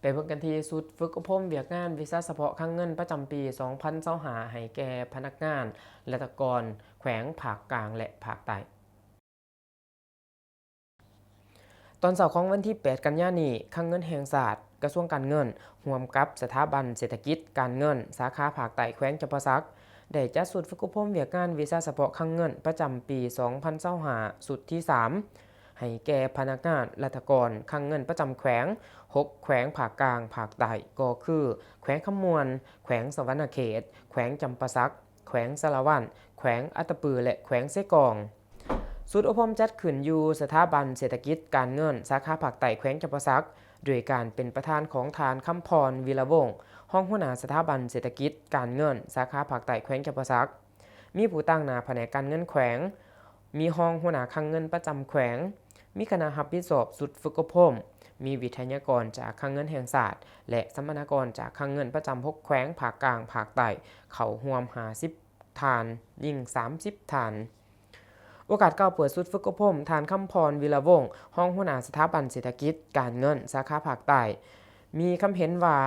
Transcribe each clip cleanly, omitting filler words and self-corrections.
ไปเบิ่งกันที่สุดฝึกอบรมเวียกงานวีซ่าเฉพาะครั้งเงินประจำปี 2025ให้แก่พนักงานและตกรแขวงภาคกลางและภาคใต้ตอนเช้าของวันที่ 8 กันยายนนี้ครั้งเงินแห่งชาติกระทรวงการเงินร่วมกับสถาบันเศรษฐกิจการเงินสาขาภาคใต้แขวงจำปาสักได้จัดสุดฝึกอบรมเวียกงานวีซ่าเฉพาะครั้งเงินประจำปี 2025สุดที่ 3ให้แก่พนักงานและตกรครั้งเงินประจำแขวง6แขวงภาคกลางภาคใต้ก็คือแขวงคำมวนแขวงสะหวรรณเขตแขวงจำปาสักแขวงสะระวันแขวงอัตตปือและแขวงเซกองศูนย์อบรมจัดขึ้นอยู่สถาบันเศรษฐกิจการเงินสาขาภาคใต้แขวงจำปาสักโดยการเป็นประธานของทานคำพรวีระวงศ์ห้องหัวหน้าสถาบันเศรษฐกิจการเงินสาขาภาคใต้แขวงจำปาสักมีผู้ตั้งหน้าแผนกการเงินแขวงมีห้องหัวหน้าคลังเงินประจำแขวงมีคณะรับผิดชอบสุดฝึกอบรมมีวิทยากรจากคลังเงินแห่งชาติและสัมมนากรจากคลังเงินประจำ6แขวงภาคกลางภาคใต้เข้าร่วม50ฐานยิ่ง30ฐานโอกาสเก่าเปิดสุดฝึกอบรมทานคำพรวีระวงศ์ห้องหัวหน้าสถาบันเศรษฐกิจการเงินสาขาภาคใต้มีคำเห็นว่า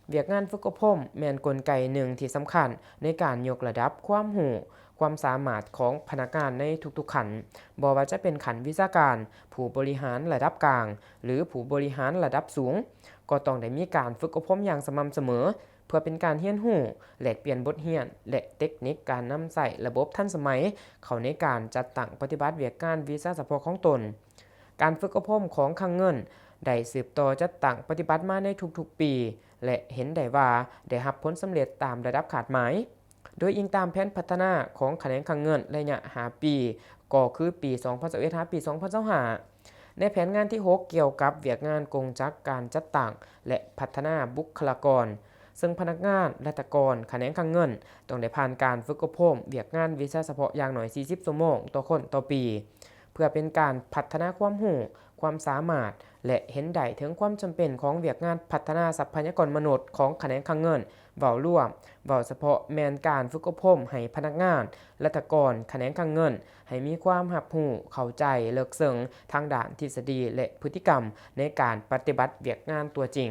เวียกงานฝึกอบรมแม่นกลไกหนึ่งที่สำคัญในการยกระดับความรู้ความสามารถของพนักงานในทุกๆขั้นบ่ว่าจะเป็นขั้นวิชาการผู้บริหารระดับกลางหรือผู้บริหารระดับสูงก็ต้องได้มีการฝึกอบรมอย่างสม่ำเสมอเพื่อเป็นการเรียนรู้แลกเปลี่ยนบทเรียนและเทคนิคการนำใช้ระบบทันสมัยเข้าในการจัดตั้งปฏิบัติเวียกงานวีซ่าเฉพาะของตนการฝึกอบรมของคลังเงินได้สืบต่อจัดตั้งปฏิบัติมาในทุกๆปีและเห็นได้ว่าได้รับผลสำเร็จตามระดับคาดหมายโดยอิงตามแผนพัฒนาของแขนงคลังเงินระยะ5ปีก็คือปี 2021 หาปี 2025ในแผนงานที่ 6 เกี่ยวกับเวียกงานกงจักการจัดตั้งและพัฒนาบุคลากรซึ่งพนักงานและตกรแขนงคลังเงินต้องได้ผ่านการฝึกอบรมเวียกงานวีซ่าเฉพาะอย่างน้อย40ชั่วโมงต่อคนต่อปีเพื่อเป็นการพัฒนาความรู้ความสามารถและเห็นได้ถึงความจำเป็นของเวียกงานพัฒนาทรัพยากรมนุษย์ของแขนงคลังเงินเว้าร่วมเว้าเฉพาะแมนการฝึกอบรมให้พนักงานและตกรแขนงคลังเงินให้มีความรับรู้เข้าใจเลิกซึ้งทางด้านทฤษฎีและพฤติกรรมในการปฏิบัติเวียกงานตัวจริง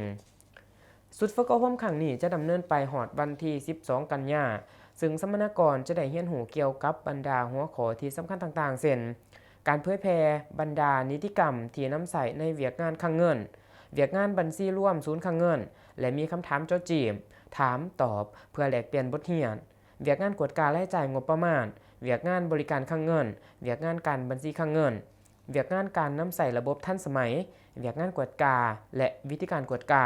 สุดฝึกอบรมครั้งนี้จะดำเนินไปฮอดวันที่ 12 กันยายนซึ่งสัมมนากรจะได้เรียนรู้เกี่ยวกับบรรดาหัวข้อที่สำคัญต่างๆเช่นการเผยแพร่บรรดานิติกรรมที่นำใช้ในเวียกงานคลังเงินเวียกงานบัญชีร่วมศูนย์คลังเงินและมีคำถามโจทย์จีบถามตอบเพื่อแลกเปลี่ยนบทเรียนเวียกงานกวดการรายจ่ายงบประมาณเวียกงานบริการคลังเงินเวียกงานการบัญชีคลังเงินเวียกงานการนำใช้ระบบทันสมัยเวียกงานกวดกาและวิธีการกวดกา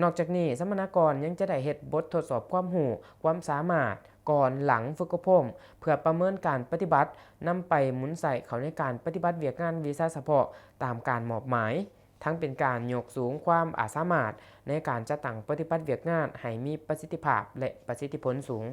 นอกจากนี้สัมมนากรยังจะได้เฮ็ดบททดสอบความรู้ความสามารถก่อนหลังฝึกอบรมเพื่อประเมินการปฏิบัตินำไปหมุนใส่เข้าในการปฏิบัติเวียกงานวีซ่าเฉพาะตามการมอบหมายทั้งเป็นการยกสูงความสามารถในการจัดตั้งปฏิบัติเวียกงานให้มีประสิทธิภาพและประสิทธิผลสูง